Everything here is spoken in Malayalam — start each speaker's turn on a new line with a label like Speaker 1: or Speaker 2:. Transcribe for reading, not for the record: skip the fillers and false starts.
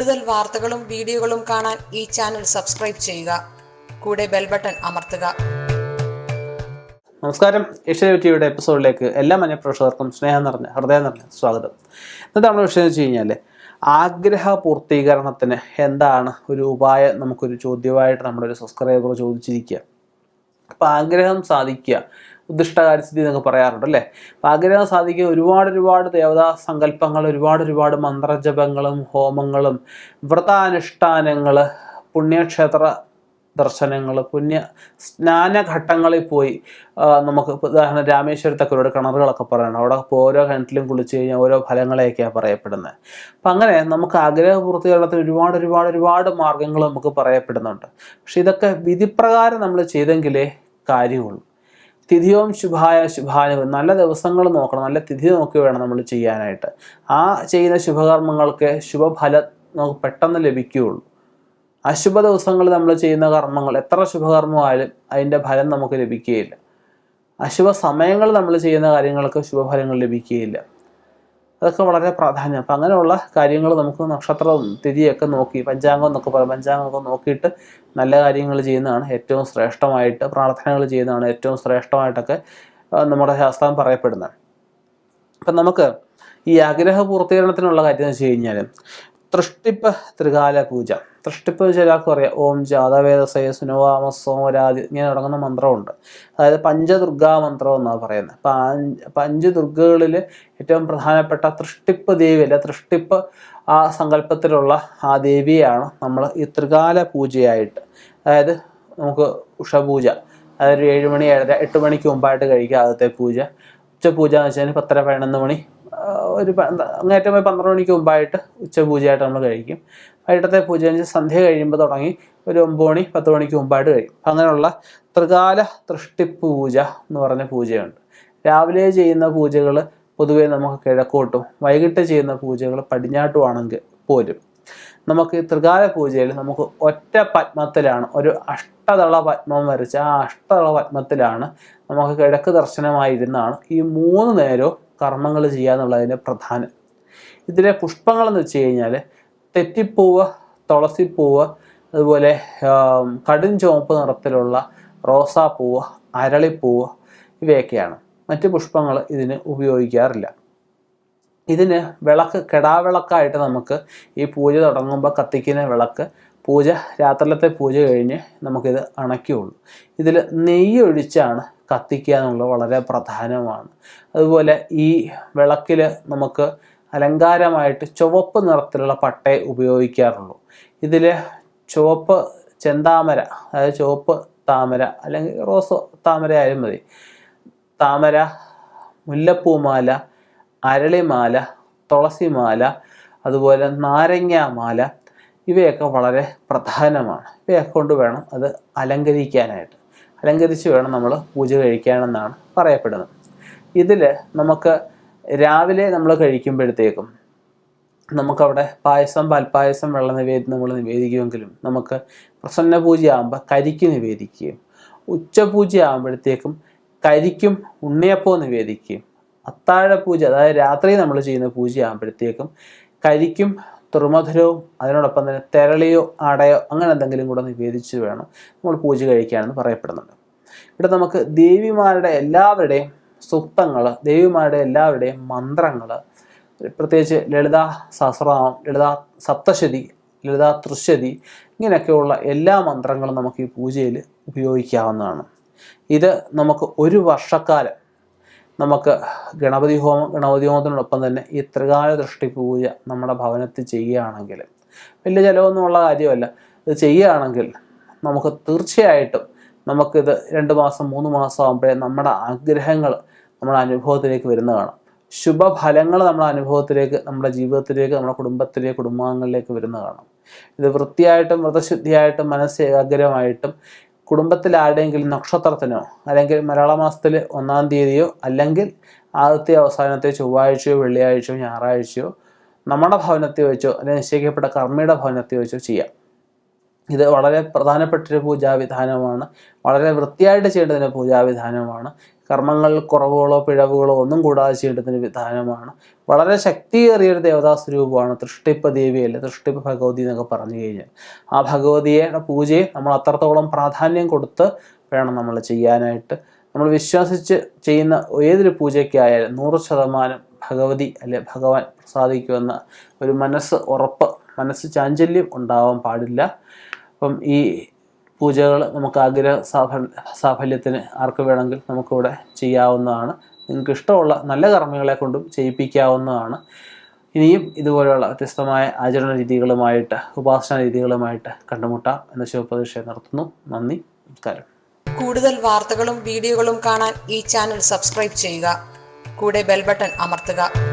Speaker 1: കൂടുതൽ വാർത്തകളും വീഡിയോകളും കാണാൻ ഈ ചാനൽ സബ്സ്ക്രൈബ് ചെയ്യുക. കൂടെ ബെൽ ബട്ടൺ അമർത്തുക.
Speaker 2: നമസ്കാരം. ഏഷ്യാനെറ്റ് ടിവിയുടെ എപ്പിസോഡിലേക്ക് എല്ലാ മാന്യപ്രേക്ഷകർക്കും ഹൃദയം നിറഞ്ഞ സ്വാഗതം. ഇന്നത്തെ നമ്മുടെ വിഷയം എന്ന് വെച്ച് കഴിഞ്ഞാൽ ആഗ്രഹ പൂർത്തീകരണത്തിന് എന്താണ് ഒരു ഉപായം, നമുക്കൊരു ചോദ്യമായിട്ട് നമ്മുടെ ഒരു സബ്സ്ക്രൈബർ ചോദിച്ചിരിക്കുക. അപ്പോൾ ആഗ്രഹം സാധിക്കുക, ഉദ്ദിഷ്ടകാര്യസ്ഥിതി എന്നൊക്കെ പറയാറുണ്ട് അല്ലേ. അപ്പം ആഗ്രഹം സാധിക്കുക ഒരുപാട് ദേവതാ സങ്കല്പങ്ങൾ, ഒരുപാട് മന്ത്രജപങ്ങളും ഹോമങ്ങളും വ്രതാനുഷ്ഠാനങ്ങൾ, പുണ്യക്ഷേത്ര ദർശനങ്ങൾ, പുണ്യ സ്നാനഘട്ടങ്ങളിൽ പോയി നമുക്ക് ഉദാഹരണം രാമേശ്വരത്തൊക്കെ ഒരുപാട് കിണറുകളൊക്കെ പറയണം. അവിടെ ഓരോ കിണറ്റിലും കുളിച്ച് കഴിഞ്ഞാൽ ഓരോ ഫലങ്ങളെയൊക്കെയാണ് പറയപ്പെടുന്നത്. അപ്പം അങ്ങനെ നമുക്ക് ആഗ്രഹപൂർത്തീകരണത്തിന് ഒരുപാട് മാർഗങ്ങൾ നമുക്ക് പറയപ്പെടുന്നുണ്ട്. പക്ഷെ ഇതൊക്കെ വിധിപ്രകാരം നമ്മൾ ചെയ്തെങ്കിലേ കാര്യമുള്ളൂ. തിഥിയോം ശുഭാനുഭവം, നല്ല ദിവസങ്ങൾ നോക്കണം, നല്ല തിഥി നോക്കി വേണം നമ്മൾ ചെയ്യാനായിട്ട്. ആ ചെയ്യുന്ന ശുഭകർമ്മങ്ങൾക്ക് ശുഭഫലം നമുക്ക് പെട്ടെന്ന് ലഭിക്കുകയുള്ളൂ. അശുഭ ദിവസങ്ങളിൽ നമ്മൾ ചെയ്യുന്ന കർമ്മങ്ങൾ എത്ര ശുഭകർമ്മമായാലും അതിൻ്റെ ഫലം നമുക്ക് ലഭിക്കുകയില്ല. അശുഭ സമയങ്ങളിൽ നമ്മൾ ചെയ്യുന്ന കാര്യങ്ങൾക്ക് ശുഭഫലങ്ങൾ ലഭിക്കുകയില്ല. അതൊക്കെ വളരെ പ്രാധാന്യം. അപ്പം അങ്ങനെയുള്ള കാര്യങ്ങൾ നമുക്ക് നക്ഷത്രവും തിഥിയൊക്കെ നോക്കി, പഞ്ചാംഗം എന്നൊക്കെ പറയും, പഞ്ചാംഗമൊക്കെ നോക്കിയിട്ട് നല്ല കാര്യങ്ങൾ ചെയ്യുന്നതാണ് ഏറ്റവും ശ്രേഷ്ഠമായിട്ട്, പ്രാർത്ഥനകൾ ചെയ്യുന്നതാണ് ഏറ്റവും ശ്രേഷ്ഠമായിട്ടൊക്കെ നമ്മുടെ ശാസ്ത്രം പറയപ്പെടുന്നത്. അപ്പം നമുക്ക് ഈ ആഗ്രഹ പൂർത്തീകരണത്തിനുള്ള കാര്യം എന്ന് വെച്ച് കഴിഞ്ഞാൽ തൃഷ്ടിപ്പ് ത്രികാല പൂജ. തൃഷ്ടിപ്പ് ചിലർക്ക് അറിയാം. ഓം ജാതവേദസേ സുനവാമ സോമരാതി ഇങ്ങനെ തുടങ്ങുന്ന മന്ത്രമുണ്ട്. അതായത് പഞ്ചദുർഗാ മന്ത്രം എന്നാണ് പറയുന്നത്. പഞ്ചദുർഗകളിൽ ഏറ്റവും പ്രധാനപ്പെട്ട തൃഷ്ടിപ്പ് ദേവി അല്ലെ, തൃഷ്ടിപ്പ് ആ സങ്കല്പത്തിലുള്ള ആ ദേവിയാണ് നമ്മൾ ഈ ത്രികാല പൂജയായിട്ട്, അതായത് നമുക്ക് ഉഷപൂജ, അതായത് 7 മണി 7:30 8 മണിക്ക് മുമ്പായിട്ട് കഴിക്കുക ആദ്യത്തെ പൂജ. ഉച്ചപൂജ എന്ന് വെച്ചാൽ 10:30 11 മണി, ഒരു അങ്ങേറ്റം 12 മണിക്ക് മുമ്പായിട്ട് ഉച്ചപൂജയായിട്ട് നമ്മൾ കഴിക്കും. വൈകിട്ടത്തെ പൂജ സന്ധ്യ കഴിയുമ്പോൾ തുടങ്ങി ഒരു 9 മണി 10 മണിക്ക് മുമ്പായിട്ട് കഴിയും. അങ്ങനെയുള്ള ത്രികാല തൃഷ്ടിപ്പ് പൂജ എന്ന് പറഞ്ഞ പൂജയുണ്ട്. രാവിലെ ചെയ്യുന്ന പൂജകൾ പൊതുവേ നമുക്ക് കിഴക്കോട്ടും, വൈകിട്ട് ചെയ്യുന്ന പൂജകൾ പടിഞ്ഞാട്ടുമാണെങ്കിൽ പോലും നമുക്ക് ഈ ത്രികാല പൂജയിൽ നമുക്ക് ഒറ്റ പത്മത്തിലാണ്, ഒരു അഷ്ടദള പത്മം വരച്ച് ആ അഷ്ടദള പത്മത്തിലാണ് നമുക്ക് കിഴക്ക് ദർശനമായിരുന്നാണ് ഈ 3 നേരവും കർമ്മങ്ങൾ ചെയ്യുക എന്നുള്ളതിൻ്റെ പ്രധാനം. ഇതിലെ പുഷ്പങ്ങളെന്ന് വെച്ച് കഴിഞ്ഞാൽ തെറ്റിപ്പൂവ്, തുളസിപ്പൂവ്, അതുപോലെ കടും ചുവപ്പ് നിറത്തിലുള്ള റോസാപ്പൂവ്, അരളിപ്പൂവ്, ഇവയൊക്കെയാണ്. മറ്റ് പുഷ്പങ്ങൾ ഇതിന് ഉപയോഗിക്കാറില്ല. ഇതിന് വിളക്ക്, കെടാവിളക്കായിട്ട് നമുക്ക് ഈ പൂജ തുടങ്ങുമ്പോൾ കത്തിക്കുന്ന വിളക്ക് പൂജ, രാത്രിയിലത്തെ പൂജ കഴിഞ്ഞ് നമുക്കിത് അണയ്ക്കുകയുള്ളൂ. ഇതിൽ നെയ്യ് ഒഴിച്ചാണ് കത്തിക്കുക എന്നുള്ളത് വളരെ പ്രധാനമാണ്. അതുപോലെ ഈ വിളക്കിൽ നമുക്ക് അലങ്കാരമായിട്ട് ചുവപ്പ് നിറത്തിലുള്ള പട്ടയെ ഉപയോഗിക്കാറുള്ളൂ. ഇതിൽ ചുവപ്പ് ചെന്താമര, അതായത് ചുവപ്പ് താമര അല്ലെങ്കിൽ റോസ് താമര ആയാലും മതി, താമര, മുല്ലപ്പൂമാല, അരളിമാല, തുളസിമാല, അതുപോലെ നാരങ്ങാമാല, ഇവയൊക്കെ വളരെ പ്രധാനമാണ്. ഇവയൊക്കെ കൊണ്ട് വേണം അത് അലങ്കരിക്കാനായിട്ട്. അലങ്കരിച്ച് വേണം നമ്മൾ പൂജ കഴിക്കാനെന്നാണ് പറയപ്പെടുന്നത്. ഇതിൽ നമുക്ക് രാവിലെ നമ്മൾ കഴിക്കുമ്പോഴത്തേക്കും നമുക്കവിടെ പായസം, പാൽപ്പായസം, വെള്ള നിവേദ്യം നമ്മൾ നിവേദിക്കുമെങ്കിലും നമുക്ക് പ്രസന്ന പൂജയാകുമ്പോൾ കരിക്ക് നിവേദിക്കുകയും, ഉച്ചപൂജ ആകുമ്പോഴത്തേക്കും കരിക്കും ഉണ്ണിയപ്പവും നിവേദിക്കുകയും, അത്താഴ പൂജ അതായത് രാത്രി നമ്മൾ ചെയ്യുന്ന പൂജയാകുമ്പോഴത്തേക്കും കരിക്കും തുറുമധുരവും അതിനോടൊപ്പം തന്നെ തെരളിയോ അടയോ അങ്ങനെ എന്തെങ്കിലും കൂടെ നിവേദിച്ച് വേണം നമ്മൾ പൂജ കഴിക്കാനെന്ന് പറയപ്പെടുന്നുണ്ട്. ഇവിടെ നമുക്ക് ദേവിമാരുടെ എല്ലാവരുടെയും സൂക്തങ്ങൾ, ദേവിമാരുടെ എല്ലാവരുടെയും മന്ത്രങ്ങൾ, പ്രത്യേകിച്ച് ലളിതാ സഹസ്രനാമം, ലളിതാ സപ്തശതി, ലളിതാ തൃശ്ശതി, ഇങ്ങനെയൊക്കെയുള്ള എല്ലാ മന്ത്രങ്ങളും നമുക്ക് ഈ പൂജയിൽ ഉപയോഗിക്കാവുന്നതാണ്. ഇത് നമുക്ക് ഒരു വർഷക്കാലം നമുക്ക് ഗണപതി ഹോമത്തിനോടൊപ്പം തന്നെ ഈ ത്രികാല ദൃഷ്ടി പൂജ നമ്മുടെ ഭവനത്തിൽ ചെയ്യുകയാണെങ്കിൽ വലിയ ചിലവൊന്നുമുള്ള കാര്യമല്ല. ഇത് ചെയ്യുകയാണെങ്കിൽ നമുക്ക് തീർച്ചയായിട്ടും നമുക്കിത് 2 മാസം 3 മാസം ആകുമ്പോഴേ നമ്മുടെ ആഗ്രഹങ്ങൾ നമ്മുടെ അനുഭവത്തിലേക്ക് വരുന്ന കാണാം. ശുഭഫലങ്ങൾ നമ്മുടെ അനുഭവത്തിലേക്ക്, നമ്മുടെ ജീവിതത്തിലേക്ക്, നമ്മുടെ കുടുംബത്തിലേക്ക്, കുടുംബാംഗങ്ങളിലേക്ക് വരുന്ന കാണാം. ഇത് വൃത്തിയായിട്ടും വ്രതശുദ്ധിയായിട്ടും മനസ്സ് ഏകാഗ്രമായിട്ടും കുടുംബത്തിൽ ആരുടെയെങ്കിലും നക്ഷത്രത്തിനോ അല്ലെങ്കിൽ മലയാള മാസത്തിൽ 1-ാം തീയതിയോ അല്ലെങ്കിൽ ആദ്യത്തെ അവസാനത്തെ ചൊവ്വാഴ്ചയോ വെള്ളിയാഴ്ചയോ ഞായറാഴ്ചയോ നമ്മുടെ ഭവനത്തിൽ വെച്ചോ അല്ലെങ്കിൽ നിശ്ചയിക്കപ്പെട്ട കർമ്മിയുടെ ഭവനത്തിൽ വെച്ചോ ചെയ്യാം. ഇത് വളരെ പ്രധാനപ്പെട്ടൊരു പൂജാവിധാനമാണ്. വളരെ വൃത്തിയായിട്ട് ചെയ്യേണ്ടതിന് പൂജാവിധാനമാണ്. കർമ്മങ്ങളിൽ കുറവുകളോ പിഴവുകളോ ഒന്നും കൂടാതെ ചെയ്യേണ്ടതിന് വിധാനമാണ്. വളരെ ശക്തിയേറിയൊരു ദേവതാ സ്വരൂപമാണ് തൃഷ്ടിപ്പ ദേവി, അല്ലെ തൃഷ്ടിപ്പ ഭഗവതി എന്നൊക്കെ പറഞ്ഞു കഴിഞ്ഞാൽ. ആ ഭഗവതിയുടെ പൂജയെ നമ്മൾ അത്രത്തോളം പ്രാധാന്യം കൊടുത്ത് വേണം നമ്മൾ ചെയ്യാനായിട്ട്. നമ്മൾ വിശ്വസിച്ച് ചെയ്യുന്ന ഏതൊരു പൂജയ്ക്കായാലും 100% ഭഗവതി അല്ലെ ഭഗവാൻ പ്രസാദിക്കുമെന്ന ഒരു ഉറപ്പ്, മനസ്സ് ചാഞ്ചല്യം ഉണ്ടാവാൻ പാടില്ല. അപ്പം ഈ പൂജകൾ നമുക്ക് ആഗ്രഹ സാഫല്യത്തിന് ആർക്ക് വേണമെങ്കിൽ നമുക്കിവിടെ ചെയ്യാവുന്നതാണ്. നിങ്ങൾക്ക് ഇഷ്ടമുള്ള നല്ല കർമ്മികളെ കൊണ്ടും ചെയ്യിപ്പിക്കാവുന്നതാണ്. ഇനിയും ഇതുപോലെയുള്ള വ്യത്യസ്തമായ ആചരണ രീതികളുമായിട്ട്, ഉപാസന രീതികളുമായിട്ട് കണ്ടുമുട്ടാം എന്ന ശുഭപ്രതീക്ഷ നടത്തുന്നു. നന്ദി, നമസ്കാരം.
Speaker 1: കൂടുതൽ വാർത്തകളും വീഡിയോകളും കാണാൻ ഈ ചാനൽ സബ്സ്ക്രൈബ് ചെയ്യുക. കൂടെ ബെൽ ബട്ടൺ അമർത്തുക.